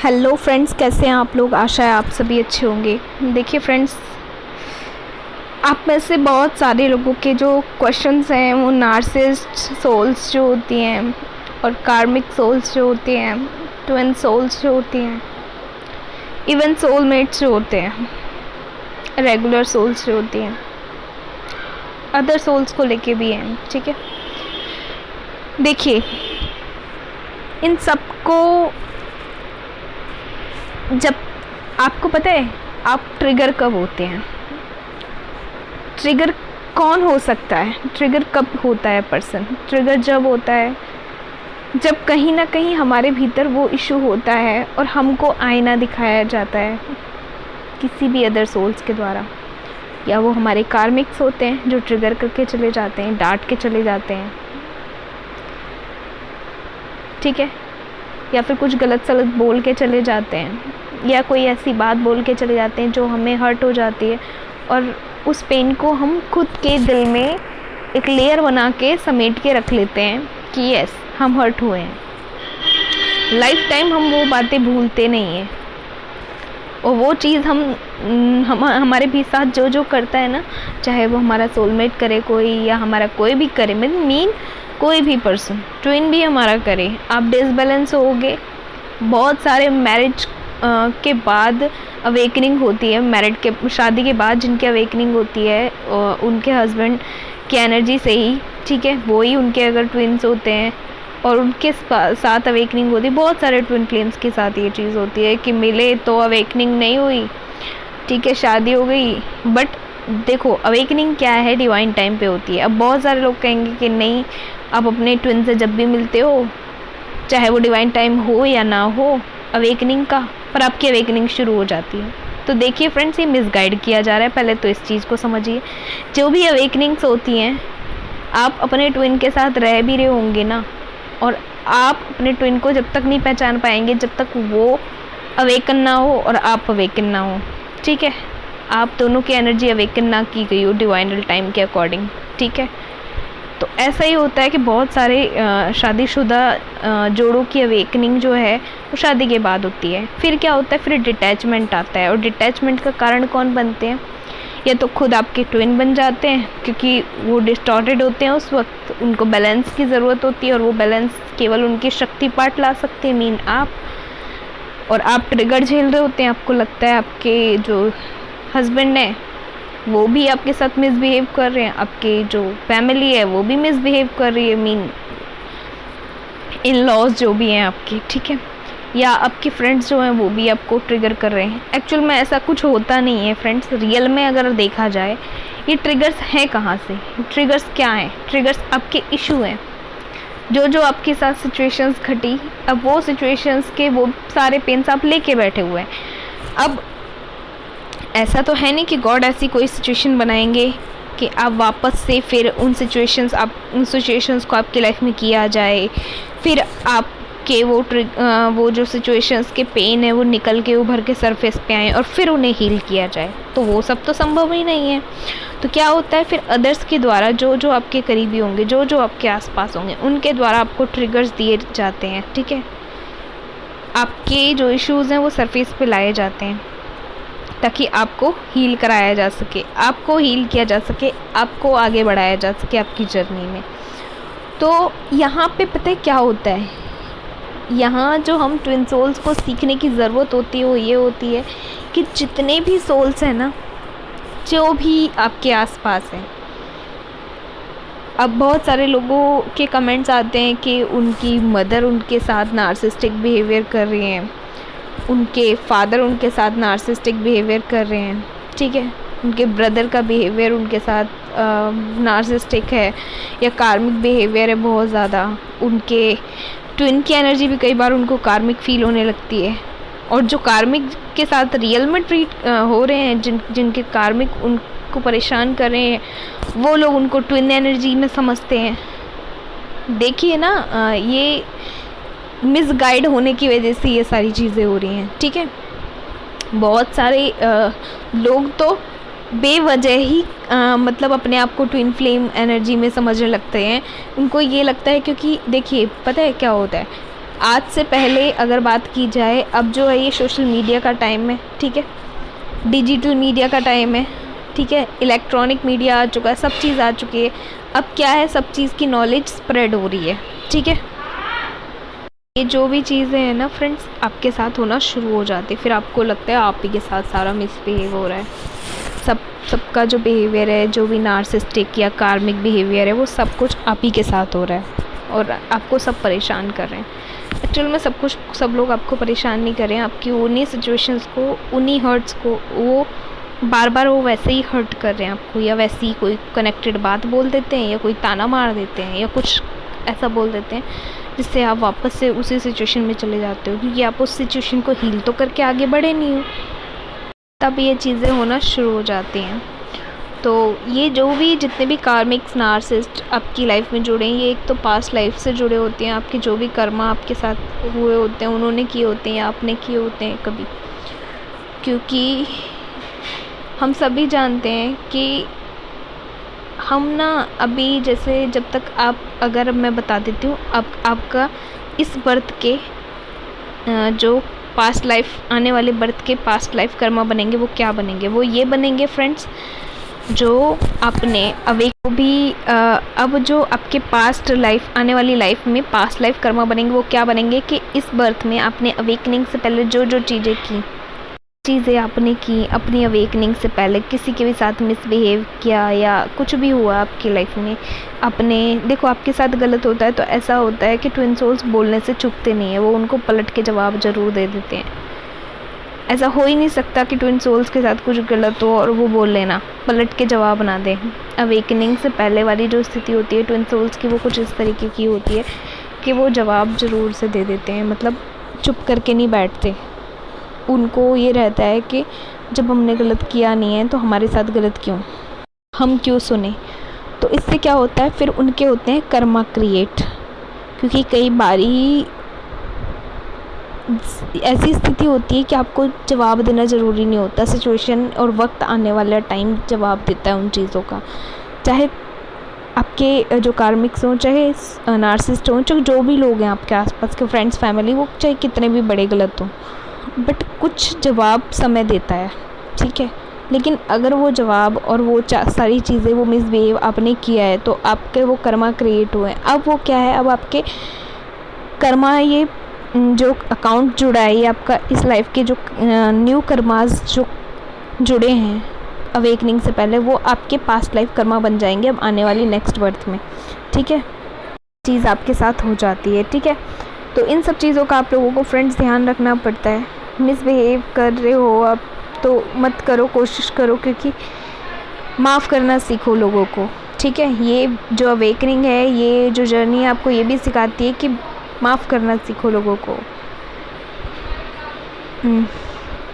Hello friends, कैसे हैं आप लोग। आशा है आप सभी अच्छे होंगे। देखिए फ्रेंड्स, आप में से बहुत सारे लोगों के जो क्वेश्चंस हैं वो नार्सिसिस्ट सोल्स जो होती हैं और कार्मिक सोल्स जो होती हैं, ट्विन सोल्स जो होती हैं, इवन सोलमेट्स जो होते हैं, रेगुलर सोल्स जो होती हैं, अदर सोल्स को लेके भी हैं। ठीक है, देखिए इन सबको जब आपको पता है आप ट्रिगर कब होते हैं, ट्रिगर कौन हो सकता है, ट्रिगर कब होता है पर्सन। ट्रिगर जब होता है जब कहीं ना कहीं हमारे भीतर वो इशू होता है और हमको आईना दिखाया जाता है किसी भी अदर सोल्स के द्वारा, या वो हमारे कार्मिक्स होते हैं जो ट्रिगर करके चले जाते हैं, डांट के चले जाते हैं, ठीक है, या फिर कुछ गलत सलत बोल के चले जाते हैं, या कोई ऐसी बात बोल के चले जाते हैं जो हमें हर्ट हो जाती है, और उस पेन को हम खुद के दिल में एक लेयर बना के समेट के रख लेते हैं कि यस हम हर्ट हुए हैं। लाइफ टाइम हम वो बातें भूलते नहीं हैं, और वो चीज़ हमारे भी साथ जो जो करता है ना, चाहे वो हमारा सोलमेट करे कोई, या हमारा कोई भी करे, मीन कोई भी पर्सन, ट्विन भी हमारा करे, आप डिसबैलेंस होगे। बहुत सारे मैरिज के बाद अवेकनिंग होती है, मैरिड के शादी के बाद जिनकी अवेकनिंग होती है उनके हस्बैंड की एनर्जी से ही, ठीक है, वो ही उनके अगर ट्विन्स होते हैं और उनके साथ अवेकनिंग होती है। बहुत सारे ट्विन फ्लेम्स के साथ ये चीज़ होती है कि मिले तो अवेकनिंग नहीं हुई, ठीक है, शादी हो गई। बट देखो अवेकनिंग क्या है, डिवाइन टाइम पे होती है। अब बहुत सारे लोग कहेंगे कि नहीं, आप अपने ट्विन से जब भी मिलते हो, चाहे वो डिवाइन टाइम हो या ना हो अवेकनिंग का, पर आपकी अवेकनिंग शुरू हो जाती है। तो देखिए फ्रेंड्स, ये मिसगाइड किया जा रहा है, पहले तो इस चीज़ को समझिए। जो भी अवेकनिंग्स होती हैं, आप अपने ट्विन के साथ रह भी रहे होंगे ना, और आप अपने ट्विन को जब तक नहीं पहचान पाएंगे जब तक वो अवेकन ना हो और आप अवेकन ना हो, ठीक है, आप दोनों की एनर्जी अवेकन ना की गई हो डिवाइनल टाइम के अकॉर्डिंग, ठीक है। तो ऐसा ही होता है कि बहुत सारे शादीशुदा जोड़ों की अवेकनिंग जो है वो शादी के बाद होती है। फिर क्या होता है, फिर डिटैचमेंट आता है, और डिटैचमेंट का कारण कौन बनते हैं, या तो खुद आपके ट्विन बन जाते हैं क्योंकि वो डिस्टॉर्टेड होते हैं, उस वक्त उनको बैलेंस की ज़रूरत होती है, और वो बैलेंस केवल उनकी शक्ति पार्ट ला सकते हैं, मीन आप, और आप ट्रिगर झेल रहे होते हैं। आपको लगता है आपके जो हस्बैंड है वो भी आपके साथ मिसबिहेव कर रहे हैं, आपके जो फैमिली है वो भी मिसबिहेव कर रही है, मीन इन लॉज जो भी हैं आपके, ठीक है, या आपके फ्रेंड्स जो हैं वो भी आपको ट्रिगर कर रहे हैं। एक्चुअल में ऐसा कुछ होता नहीं है फ्रेंड्स। रियल में अगर देखा जाए ये ट्रिगर्स हैं कहाँ से, ट्रिगर्स क्या हैं, ट्रिगर्स आपके इशू हैं, जो जो आपके साथ सिचुएशंस घटी, अब वो सिचुएशंस के वो सारे पेन्स आप लेके बैठे हुए हैं। अब ऐसा तो है नहीं कि गॉड ऐसी कोई सिचुएशन बनाएंगे कि आप वापस से फिर उन सिचुएशंस को आपकी लाइफ में किया जाए, फिर आपके वो जो सिचुएशंस के पेन है वो निकल के उभर के सरफेस पे आए और फिर उन्हें हील किया जाए। तो वो सब तो संभव ही नहीं है। तो क्या होता है, फिर अदर्स के द्वारा, जो जो आपके करीबी होंगे, जो जो आपके आसपास होंगे, उनके द्वारा आपको ट्रिगर्स दिए जाते हैं, ठीक है, आपके जो इश्यूज़ हैं वो सरफेस पे लाए जाते हैं ताकि आपको हील कराया जा सके, आपको हील किया जा सके, आपको आगे बढ़ाया जा सके आपकी जर्नी में। तो यहाँ पे पता है क्या होता है, यहाँ जो हम ट्विन सोल्स को सीखने की ज़रूरत होती है वो ये होती है कि जितने भी सोल्स हैं ना, जो भी आपके आसपास हैं, अब बहुत सारे लोगों के कमेंट्स आते हैं कि उनकी मदर उनके साथ नार्सिसिस्टिक बिहेवियर कर रही हैं, उनके फादर उनके साथ नार्सिसिस्टिक बिहेवियर कर रहे हैं, ठीक है, उनके ब्रदर का बिहेवियर उनके साथ नार्सिसिस्टिक है या कार्मिक बिहेवियर है बहुत ज़्यादा, उनके ट्विन की एनर्जी भी कई बार उनको कार्मिक फील होने लगती है, और जो कार्मिक के साथ रियल में ट्रीट हो रहे हैं, जिनके कार्मिक उनको परेशान कर रहे हैं, वो लोग उनको ट्विन एनर्जी में समझते हैं। देखिए ना, ये मिसगाइड होने की वजह से ये सारी चीज़ें हो रही हैं, ठीक है। बहुत सारे लोग तो बेवजह ही मतलब अपने आप को ट्विन फ्लेम एनर्जी में समझने लगते हैं। उनको ये लगता है, क्योंकि देखिए पता है क्या होता है, आज से पहले अगर बात की जाए, अब जो है ये सोशल मीडिया का टाइम है, ठीक है, डिजिटल मीडिया का टाइम है, ठीक है, इलेक्ट्रॉनिक मीडिया आ चुका है, सब चीज़ आ चुकी है। अब क्या है, सब चीज़ की नॉलेज स्प्रेड हो रही है, ठीक है। ये जो भी चीज़ें हैं ना फ्रेंड्स, आपके साथ होना शुरू हो जाती है, फिर आपको लगता है आप ही के साथ सारा मिसबिहेव हो रहा है। सबका जो बिहेवियर है, जो भी नार्सिसिस्टिक या कार्मिक बिहेवियर है, वो सब कुछ आप ही के साथ हो रहा है और आपको सब परेशान कर रहे हैं। एक्चुअल में सब लोग आपको परेशान नहीं कर रहे हैं, आपकी उन्हीं सिचुएशंस को, उन्हीं हर्ट्स को वो बार बार वो वैसे ही हर्ट कर रहे हैं आपको, या वैसी कोई कनेक्टेड बात बोल देते हैं, या कोई ताना मार देते हैं, या कुछ ऐसा बोल देते हैं जिससे आप वापस से उसी सिचुएशन में चले जाते हो, क्योंकि आप उस सिचुएशन को हील तो करके आगे बढ़े नहीं हो। तब ये चीज़ें होना शुरू हो जाती हैं। तो ये जो भी जितने भी कार्मिक्स नार्सिसिस्ट आपकी लाइफ में जुड़े हैं, ये एक तो पास्ट लाइफ से जुड़े होते हैं, आपके जो भी कर्मा आपके साथ हुए होते हैं, उन्होंने किए होते हैं या आपने किए होते हैं कभी। क्योंकि हम सभी जानते हैं कि हम ना अभी जैसे जब तक आप, अगर मैं बता देती हूँ, आपका इस बर्थ के जो पास्ट लाइफ, आने वाले बर्थ के पास्ट लाइफ कर्मा बनेंगे, वो क्या बनेंगे? वो ये बनेंगे फ्रेंड्स, जो आपने अवेक भी अब जो आपके पास्ट लाइफ, आने वाली लाइफ में पास्ट लाइफ कर्मा बनेंगे, वो क्या बनेंगे कि इस बर्थ में आपने अवेकनिंग से पहले जो जो चीज़ें आपने की, अपनी अवेकनिंग से पहले किसी के भी साथ मिसबिहेव किया या कुछ भी हुआ आपकी लाइफ में, आपने, देखो आपके साथ गलत होता है तो ऐसा होता है कि ट्विन सोल्स बोलने से चुकते नहीं है, वो उनको पलट के जवाब ज़रूर दे देते हैं। ऐसा हो ही नहीं सकता कि ट्विन सोल्स के साथ कुछ गलत हो और वो बोल लेना, पलट के जवाब ना दें। अवेकनिंग से पहले वाली जो स्थिति होती है ट्विन सोल्स की, वो कुछ इस तरीके की होती है कि वो जवाब ज़रूर से दे देते हैं, मतलब चुप करके नहीं बैठते। उनको ये रहता है कि जब हमने गलत किया नहीं है तो हमारे साथ गलत क्यों, हम क्यों सुने। तो इससे क्या होता है, फिर उनके होते हैं कर्मा क्रिएट, क्योंकि कई बारी ऐसी स्थिति होती है कि आपको जवाब देना ज़रूरी नहीं होता, सिचुएशन और वक्त आने वाला टाइम जवाब देता है उन चीज़ों का। चाहे आपके जो कार्मिक्स हों, चाहे नार्सिसिस्ट हों, चाहे जो भी लोग हैं आपके आसपास के फ्रेंड्स, फैमिली, वो चाहे कितने भी बड़े गलत हों, बट कुछ जवाब समय देता है, ठीक है। लेकिन अगर वो जवाब और वो सारी चीज़ें, वो मिसबिहेव आपने किया है, तो आपके वो कर्मा क्रिएट हुए हैं। अब वो क्या है, अब आपके कर्मा, ये जो अकाउंट जुड़ा है, ये आपका इस लाइफ के जो न्यू कर्मास जो जुड़े हैं अवेकनिंग से पहले, वो आपके पास्ट लाइफ कर्मा बन जाएंगे अब आने वाली नेक्स्ट बर्थ में, ठीक है। चीज़ आपके साथ हो जाती है, ठीक है। तो इन सब चीज़ों का आप लोगों को फ्रेंड्स ध्यान रखना पड़ता है। मिसबिहेव कर रहे हो आप तो मत करो, कोशिश करो, क्योंकि माफ़ करना सीखो लोगों को, ठीक है। ये जो अवेकनिंग है, ये जो जर्नी है, आपको ये भी सिखाती है कि माफ़ करना सीखो लोगों को,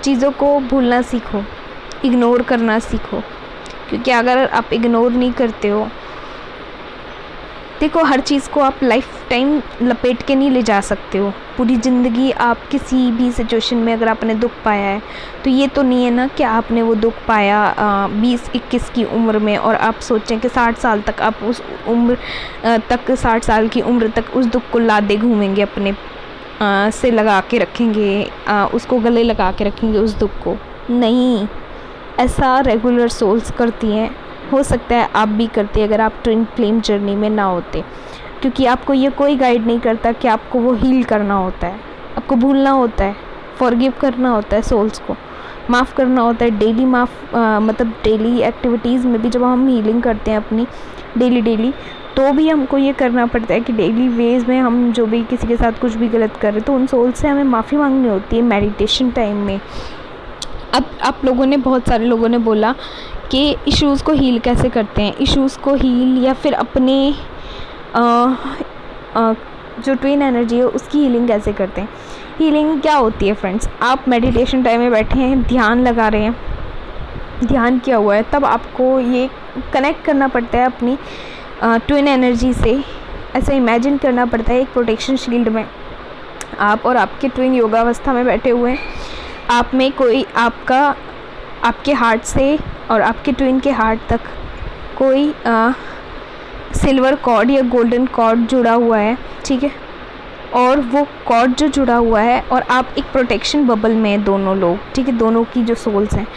चीज़ों को भूलना सीखो, इग्नोर करना सीखो, क्योंकि अगर आप इग्नोर नहीं करते हो, देखो हर चीज़ को आप लाइफ टाइम लपेट के नहीं ले जा सकते हो। पूरी ज़िंदगी आप किसी भी सिचुएशन में अगर आपने दुख पाया है, तो ये तो नहीं है ना कि आपने वो दुख पाया 20-21 की उम्र में और आप सोचें कि 60 साल तक आप उस उम्र तक, 60 साल की उम्र तक उस दुख को लादे घूमेंगे, अपने से लगा के रखेंगे, उसको गले लगा के रखेंगे उस दुख को। नहीं, ऐसा रेगुलर सोल्स करती हैं। हो सकता है आप भी करते अगर आप ट्विन फ्लेम जर्नी में ना होते, क्योंकि आपको ये कोई गाइड नहीं करता कि आपको वो हील करना होता है, आपको भूलना होता है, फॉरगिव करना होता है, सोल्स को माफ़ करना होता है। डेली मतलब डेली एक्टिविटीज़ में भी जब हम हीलिंग करते हैं अपनी डेली, तो भी हमको ये करना पड़ता है कि डेली वेज में हम जो भी किसी के साथ कुछ भी गलत कर रहे, तो उन सोल्स से हमें माफ़ी मांगनी होती है मेडिटेशन टाइम में। अब आप लोगों ने, बहुत सारे लोगों ने बोला कि इश्यूज़ को हील कैसे करते हैं, इश्यूज़ को हील या फिर अपने जो ट्विन एनर्जी है उसकी हीलिंग कैसे करते हैं। हीलिंग क्या होती है फ्रेंड्स, आप मेडिटेशन टाइम में बैठे हैं, ध्यान लगा रहे हैं, ध्यान किया हुआ है, तब आपको ये कनेक्ट करना पड़ता है अपनी ट्विन एनर्जी से। ऐसा इमेजिन करना पड़ता है एक प्रोटेक्शन शील्ड में आप और आपके ट्विन योगावस्था में बैठे हुए हैं। आप में कोई आपके हार्ट से और आपके ट्विन के हार्ट तक कोई सिल्वर कॉर्ड या गोल्डन कॉर्ड जुड़ा हुआ है, ठीक है। और वो कॉर्ड जो जुड़ा हुआ है, और आप एक प्रोटेक्शन बबल में हैं दोनों लोग, ठीक है, दोनों की जो सोल्स हैं।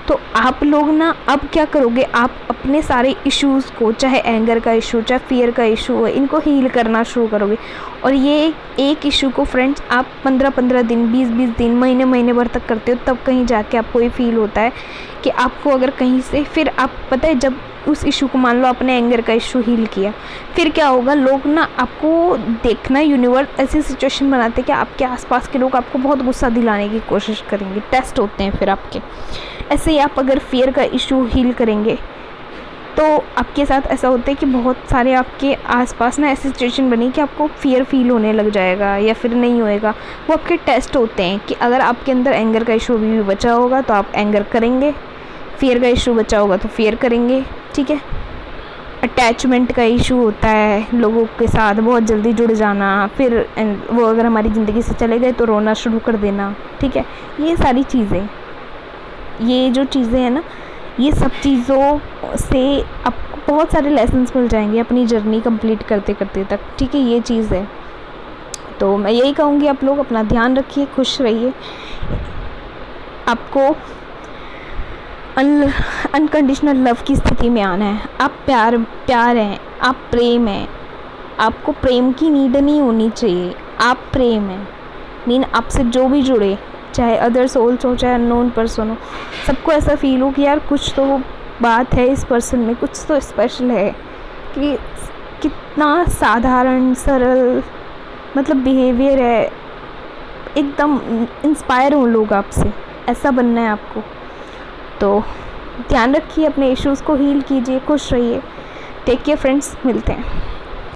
तो आप लोग ना अब क्या करोगे, आप अपने सारे इश्यूज़ को, चाहे एंगर का इशू, चाहे फियर का इशू है, इनको हील करना शुरू करोगे। और ये एक इशू को फ्रेंड्स आप 15-15 दिन, 20-20 दिन, महीने भर तक करते हो, तब कहीं जाके आपको ये फील होता है कि आपको अगर कहीं से, फिर आप पता है जब उस इशू को, मान लो आपने एंगर का इशू हील किया, फिर क्या होगा, लोग ना आपको देखना, यूनिवर्स ऐसी सिचुएशन बनाते हैं कि आपके आसपास के लोग आपको बहुत गुस्सा दिलाने की कोशिश करेंगे, टेस्ट होते हैं फिर आपके। ऐसे ही आप अगर फियर का इशू हील करेंगे तो आपके साथ ऐसा होता है कि बहुत सारे आपके आसपास ना ऐसी सिचुएशन बनी कि आपको फियर फील होने लग जाएगा या फिर नहीं होएगा। वो आपके टेस्ट होते हैं कि अगर आपके अंदर एंगर का इशू अभी भी बचा होगा तो आप एंगर करेंगे, फियर का इशू बचा होगा तो फियर करेंगे, ठीक है। अटैचमेंट का इशू होता है, लोगों के साथ बहुत जल्दी जुड़ जाना, फिर वो अगर हमारी ज़िंदगी से चले गए तो रोना शुरू कर देना, ठीक है। ये सारी चीज़ें, ये जो चीज़ें हैं ना, ये सब चीज़ों से आपको बहुत सारे लेसन्स मिल जाएंगे अपनी जर्नी कंप्लीट करते करते तक, ठीक है। ये चीज़ है, तो मैं यही कहूँगी आप लोग अपना ध्यान रखिए, खुश रहिए। आपको अनकंडीशनल लव की स्थिति में आना है। आप प्यार हैं, आप प्रेम हैं, आपको प्रेम की नीड नहीं होनी चाहिए, आप प्रेम हैं। मीन आपसे जो भी जुड़े, चाहे अदर सोल्स हो, चाहे अननोन पर्सन हो, सबको ऐसा फील हो कि यार कुछ तो बात है इस पर्सन में, कुछ तो स्पेशल है, कि कितना साधारण सरल मतलब बिहेवियर है, एकदम इंस्पायर हो लोग आपसे, ऐसा बनना है आपको। तो ध्यान रखिए, अपने इश्यूज़ को हील कीजिए, खुश रहिए। टेक केयर फ्रेंड्स, मिलते हैं।